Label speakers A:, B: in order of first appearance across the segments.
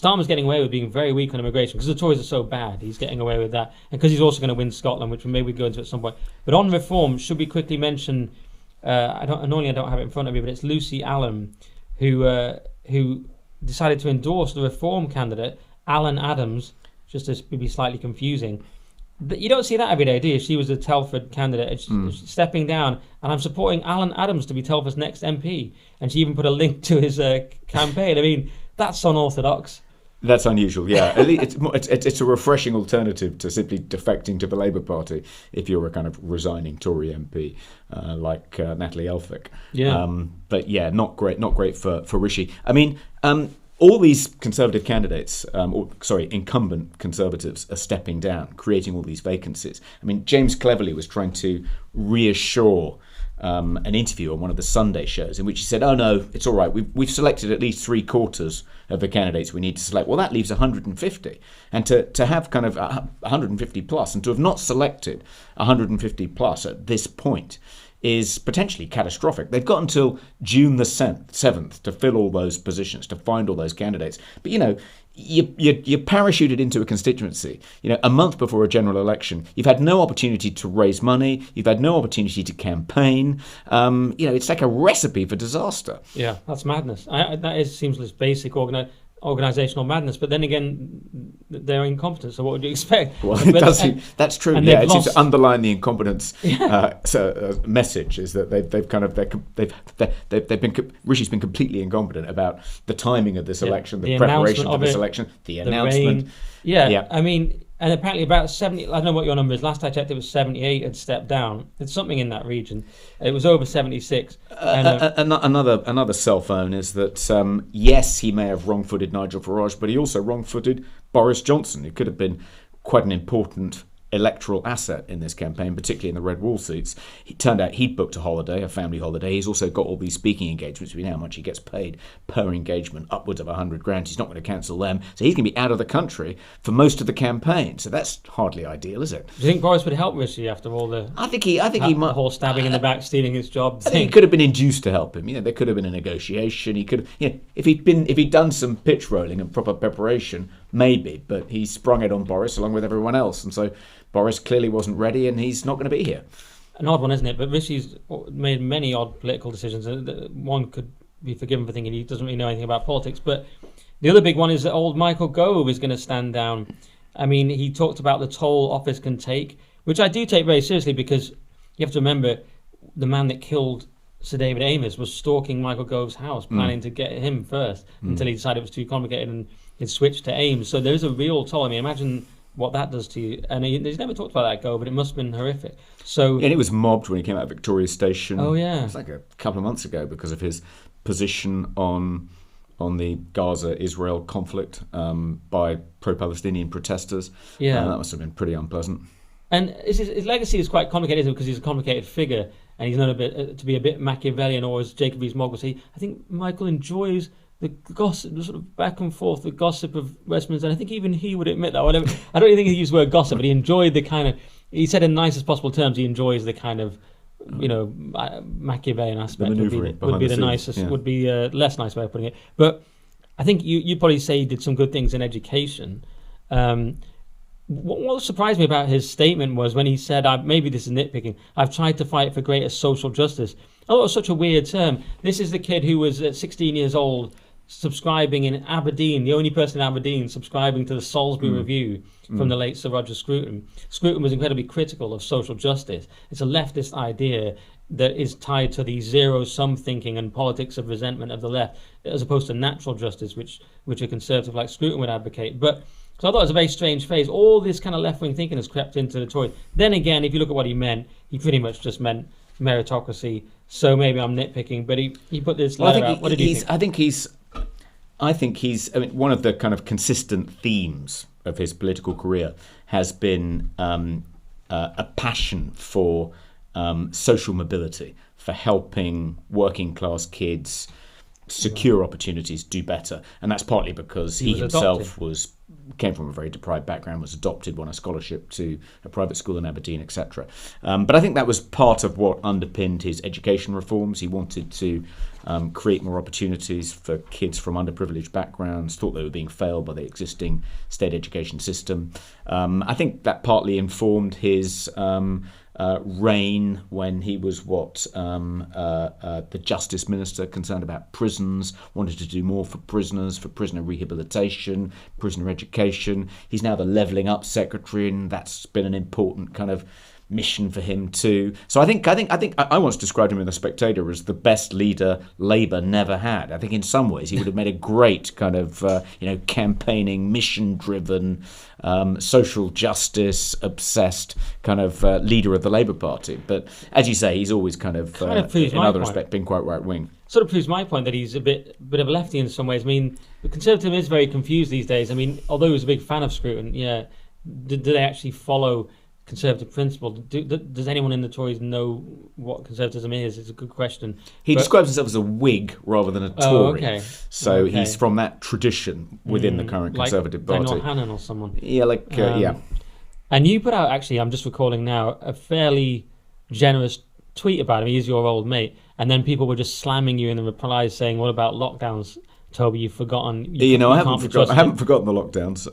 A: Starmer's getting away with being very weak on immigration because the Tories are so bad. He's getting away with that, and because he's also going to win Scotland, which maybe we go into at some point. But on reform, should we quickly mention? I don't have it in front of me, but it's Lucy Allen, who decided to endorse the reform candidate Alan Adams, just to be slightly confusing. But you don't see that every day, do you? She was a Telford candidate, stepping down, and I'm supporting Alan Adams to be Telford's next MP. And she even put a link to his campaign. I mean, that's unorthodox.
B: That's unusual, yeah. At least it's a refreshing alternative to simply defecting to the Labour Party if you're a kind of resigning Tory MP like Natalie Elphicke.
A: Yeah.
B: But yeah, not great for Rishi. I mean, all these Conservative candidates, incumbent Conservatives, are stepping down, creating all these vacancies. I mean, James Cleverly was trying to reassure an interview on one of the Sunday shows in which he said, "Oh no, it's all right. We've selected at least 3/4 of the candidates we need to select." Well, that leaves 150, and to have kind of 150 plus, and to have not selected 150 plus at this point is potentially catastrophic. They've got until June the 7th to fill all those positions, to find all those candidates. But, you're parachuted into a constituency, a month before a general election. You've had no opportunity to raise money. You've had no opportunity to campaign. It's like a recipe for disaster.
A: Yeah, that's madness. Seems like basic organisational madness. But then again, they're incompetent. So what would you expect?
B: Well, that's true. Yeah, it seems to underline the incompetence message is that Rishi's been completely incompetent about the timing of this election, the preparation of this election, the announcement.
A: Yeah. I mean, and apparently about 70. I don't know what your number is. Last I checked, it was 78 had stepped down. It's something in that region. It was over 76.
B: Another cell phone is that yes, he may have wrong-footed Nigel Farage, but he also wrong-footed Boris Johnson. It could have been quite an important electoral asset in this campaign, particularly in the red wall seats. It turned out he'd booked a family holiday. He's also got all these speaking engagements. We know how much he gets paid per engagement, upwards of 100 grand. He's not going to cancel them. So he's going to be out of the country for most of the campaign. So that's hardly ideal, is it?
A: Do you think Boris would help Rishi after all the
B: I think he might,
A: the whole stabbing in the back, stealing his job thing?
B: I think he could have been induced to help him. There could have been a negotiation. He could, if he'd done some pitch rolling and proper preparation, maybe. But he sprung it on Boris along with everyone else, and so Boris clearly wasn't ready, and he's not going to be here.
A: An odd one, isn't it? But Rishi's made many odd political decisions. One could be forgiven for thinking he doesn't really know anything about politics. But the other big one is that old Michael Gove is going to stand down. I mean, he talked about the toll office can take, which I do take very seriously, because you have to remember the man that killed Sir David Amess was stalking Michael Gove's house, planning to get him first until he decided it was too complicated and it switched to Ames. So there is a real toll. I mean, imagine what that does to you. And he's never talked about that Gove, but it must have been horrific. So,
B: and it was mobbed when he came out of Victoria Station.
A: Oh, yeah.
B: It was like a couple of months ago because of his position on the Gaza-Israel conflict by pro-Palestinian protesters.
A: Yeah.
B: That must have been pretty unpleasant.
A: And his legacy is quite complicated, isn't it? Because he's a complicated figure, and he's known to be a bit Machiavellian, or as Jacob Rees-Mogg would say, I think Michael enjoys the gossip, the sort of back and forth, the gossip of Westminster. And I think even he would admit that. I don't even think he used the word gossip, but he enjoyed the kind of, he said in the nicest possible terms, he enjoys the kind of, Machiavellian aspect. Would be the nicest, would be a less nice way of putting it. But I think you probably say he did some good things in education. What surprised me about his statement was when he said, maybe this is nitpicking, I've tried to fight for greater social justice. Oh, it was such a weird term. This is the kid who was at 16 years old subscribing in Aberdeen, the only person in Aberdeen subscribing to the Salisbury Review from the late Sir Roger Scruton. Scruton was incredibly critical of social justice. It's a leftist idea that is tied to the zero-sum thinking and politics of resentment of the left, as opposed to natural justice, which a conservative like Scruton would advocate. But so I thought it was a very strange phase. All this kind of left-wing thinking has crept into the Tories. Then again, if you look at what he meant, he pretty much just meant meritocracy. So maybe I'm nitpicking, but he put this letter out. What did you think?
B: I think he's. I mean, one of the kind of consistent themes of his political career has been a passion for social mobility, for helping working class kids secure opportunities, do better, and that's partly because he himself was came from a very deprived background, was adopted, won a scholarship to a private school in Aberdeen, etc. But I think that was part of what underpinned his education reforms. He wanted to create more opportunities for kids from underprivileged backgrounds, thought they were being failed by the existing state education system. I think that partly informed his reign when he was the Justice Minister, concerned about prisons, wanted to do more for prisoners, for prisoner rehabilitation, prisoner education. He's now the Levelling Up Secretary, and that's been an important kind of mission for him too. So I think I once described him in The Spectator as the best leader Labour never had. I think in some ways he would have made a great kind of campaigning, mission-driven, social justice obsessed kind of leader of the Labour Party. But as you say, he's always kind of in other respects been quite right wing.
A: Sort of proves my point that he's a bit of a lefty in some ways. I mean, the Conservative is very confused these days. I mean, although he was a big fan of Scruton, do they actually follow Conservative principle? Does anyone in the Tories know what Conservatism is? It's a good question.
B: He describes himself as a Whig rather than a Tory.
A: Okay.
B: So he's from that tradition within the current Conservative Party.
A: Daniel Hannan or someone.
B: Yeah,
A: And you put out, actually, I'm just recalling now, a fairly generous tweet about him. He's your old mate. And then people were just slamming you in the replies saying, what about lockdowns? Toby, you've forgotten.
B: I haven't forgotten the lockdowns.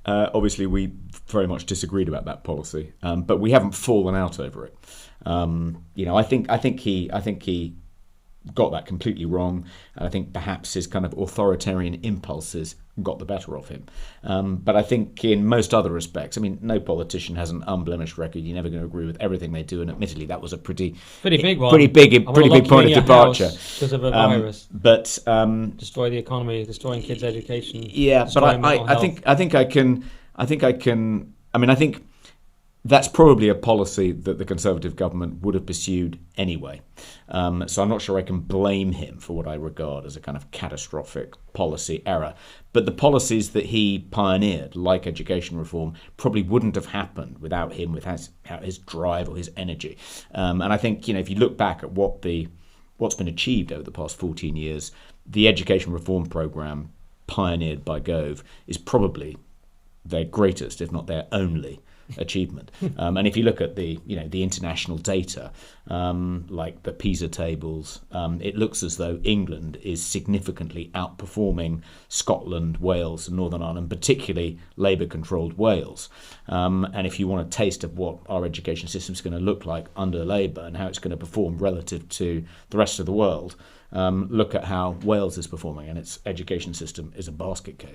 B: Obviously, we very much disagreed about that policy, but we haven't fallen out over it. I think he got that completely wrong, and I think perhaps his kind of authoritarian impulses got the better of him. But I think in most other respects, I mean, no politician has an unblemished record. You're never going to agree with everything they do, and admittedly, that was a pretty big one, pretty big point of departure
A: because of a virus.
B: But
A: destroy the economy, destroying kids' education.
B: Yeah, but I think that's probably a policy that the Conservative government would have pursued anyway. So I'm not sure I can blame him for what I regard as a kind of catastrophic policy error. But the policies that he pioneered, like education reform, probably wouldn't have happened without him, without his drive or his energy. And I think, if you look back at what's been achieved over the past 14 years, the education reform programme pioneered by Gove is probably their greatest, if not their only, achievement. And if you look at the international data, like the PISA tables, it looks as though England is significantly outperforming Scotland, Wales and Northern Ireland, particularly Labour-controlled Wales. And if you want a taste of what our education system is going to look like under Labour and how it's going to perform relative to the rest of the world, look at how Wales is performing, and its education system is a basket case.